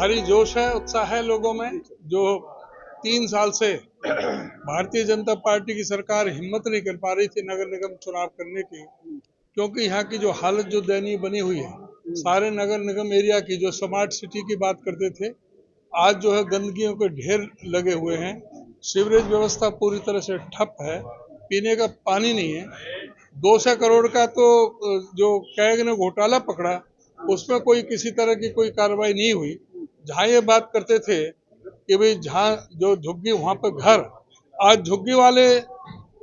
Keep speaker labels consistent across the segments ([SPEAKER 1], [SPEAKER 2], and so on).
[SPEAKER 1] भारी जोश है, उत्साह है लोगों में। जो 3 साल से भारतीय जनता पार्टी की सरकार हिम्मत नहीं कर पा रही थी नगर निगम चुनाव करने की, क्योंकि यहाँ की जो हालत जो दयनीय बनी हुई है, सारे नगर निगम एरिया की जो स्मार्ट सिटी की बात करते थे, आज जो है गंदगियों के ढेर लगे हुए हैं। सीवरेज व्यवस्था पूरी तरह से ठप है, पीने का पानी नहीं है। 200 करोड़ का तो जो कैग ने घोटाला पकड़ा, उसमें कोई किसी तरह की कोई कार्रवाई नहीं हुई। जहां ये बात करते थे कि भाई जहां जो झुग्गी वहां पर घर, आज झुग्गी वाले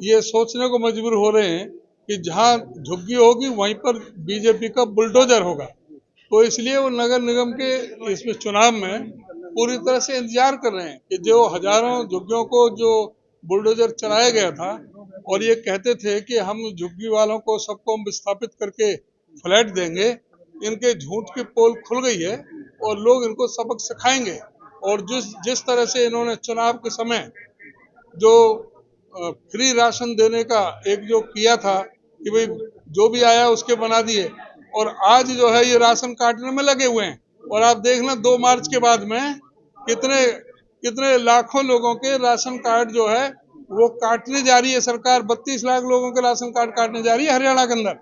[SPEAKER 1] ये सोचने को मजबूर हो रहे हैं कि जहां झुग्गी होगी वहीं पर बीजेपी का बुलडोजर होगा। तो इसलिए वो नगर निगम के इसमें चुनाव में पूरी तरह से इंतजार कर रहे हैं कि जो हजारों झुग्गियों को जो बुलडोजर चलाया गया था, और ये कहते थे कि हम झुग्गी वालों को सबको हम विस्थापित करके फ्लैट देंगे। इनके झूठ की पोल खुल गई है और लोग इनको सबक सिखाएंगे। और जिस तरह से इन्होंने चुनाव के समय जो फ्री राशन देने का एक जो किया था कि भाई जो भी आया उसके बना दिए, और आज जो है ये राशन काटने में लगे हुए हैं। और आप देखना 2 मार्च के बाद में कितने कितने लाखों लोगों के राशन कार्ड जो है वो काटने जा रही है सरकार। 32 लाख लोगों के राशन कार्ड काटने जा रही है हरियाणा के अंदर।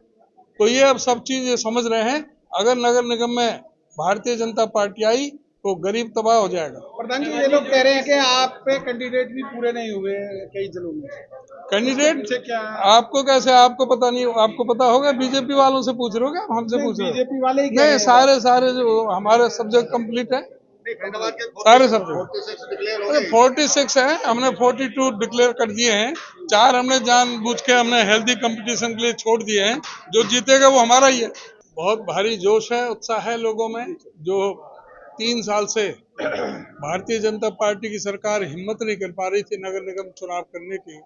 [SPEAKER 1] तो ये अब सब चीज ये समझ रहे हैं, अगर नगर निगम में भारतीय जनता पार्टी आई तो गरीब तबाह हो जाएगा।
[SPEAKER 2] प्रधान जी, ये लोग कह रहे हैं कि आप पे कैंडिडेट भी पूरे नहीं हुए कई जिलों में।
[SPEAKER 1] कैंडिडेट
[SPEAKER 2] से क्या
[SPEAKER 1] आपको कैसे, आपको पता नहीं? आपको पता होगा, बीजेपी वालों से पूछ रहे हो क्या? हमसे पूछ रहे हो?
[SPEAKER 2] बीजेपी वाले ही
[SPEAKER 1] नहीं, सारे जो हमारे सब्जेक्ट कंप्लीट है, सारे सब्जेक्ट 46 है। हमने 42 डिक्लेयर कर दिए हैं। 4 हमने जानबूझ के हमने हेल्दी कंपटीशन के लिए छोड़ दिए हैं। जो जीतेगा वो हमारा ही है। बहुत भारी जोश है, उत्साह है लोगों में। जो 3 साल से भारतीय जनता पार्टी की सरकार हिम्मत नहीं कर पा रही थी नगर निगम चुनाव करने की,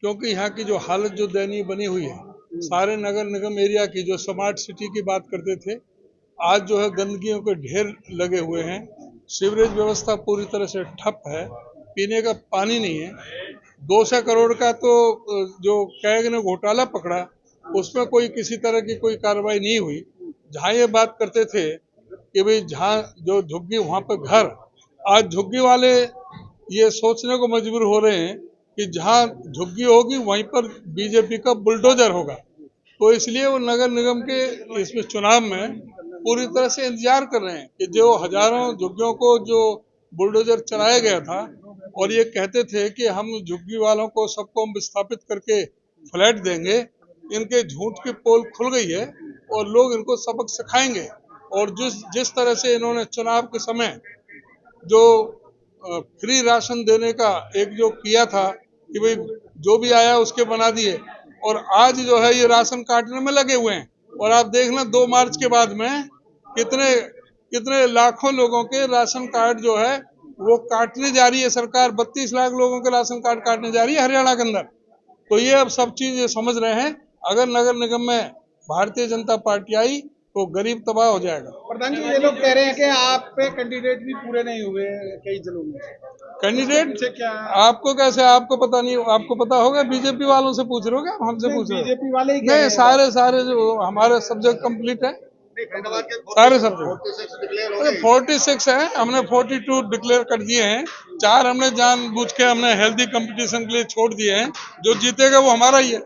[SPEAKER 1] क्योंकि यहाँ की जो हालत जो दयनीय बनी हुई है, सारे नगर निगम एरिया की जो स्मार्ट सिटी की बात करते थे, आज जो है गंदगियों के ढेर लगे हुए हैं। सीवरेज व्यवस्था पूरी तरह से ठप है, पीने का पानी नहीं है। 200 करोड़ का तो जो कैग ने घोटाला पकड़ा, उसमें कोई किसी तरह की कोई कार्रवाई नहीं हुई। जहां ये बात करते थे कि भाई जहां जो झुग्गी वहां पर घर, आज झुग्गी वाले ये सोचने को मजबूर हो रहे हैं कि जहां झुग्गी होगी वहीं पर बीजेपी का बुलडोजर होगा। तो इसलिए वो नगर निगम के इसमें चुनाव में पूरी तरह से इंतजार कर रहे हैं कि जो हजारों झुग्गियों को जो बुलडोजर चलाया गया था, और ये कहते थे कि हम झुग्गी वालों को सबको हम विस्थापित करके फ्लैट देंगे। इनके झूठ की पोल खुल गई है और लोग इनको सबक सिखाएंगे। और जिस तरह से इन्होंने चुनाव के समय जो फ्री राशन देने का एक जो किया था कि भाई जो भी आया उसके बना दिए, और आज जो है ये राशन काटने में लगे हुए हैं। और आप देखना 2 मार्च के बाद में कितने कितने लाखों लोगों के राशन कार्ड जो है वो काटने जा रही है सरकार। 32 लाख लोगों के राशन कार्ड काटने जा रही है हरियाणा के अंदर। तो ये अब सब चीज ये समझ रहे हैं, अगर नगर निगम में भारतीय जनता पार्टी आई तो गरीब तबाह हो जाएगा।
[SPEAKER 2] प्रधान जी, ये लोग कह रहे हैं कि आप पे कैंडिडेट भी पूरे नहीं हुए कई जिलों में।
[SPEAKER 1] कैंडिडेट
[SPEAKER 2] से क्या
[SPEAKER 1] आपको कैसे, आपको पता नहीं? आपको पता होगा, बीजेपी वालों से पूछ रहे हो क्या? हमसे पूछ रहे हो?
[SPEAKER 2] बीजेपी वाले ही
[SPEAKER 1] नहीं, सारे जो हमारे सब्जेक्ट कंप्लीट है, सारे सब्जेक्ट 46 है। हमने 42 डिक्लेयर कर दिए हैं। 4 हमने जानबूझ के हमने हेल्दी कंपटीशन के लिए छोड़ दिए हैं। जो जीतेगा वो हमारा ही है।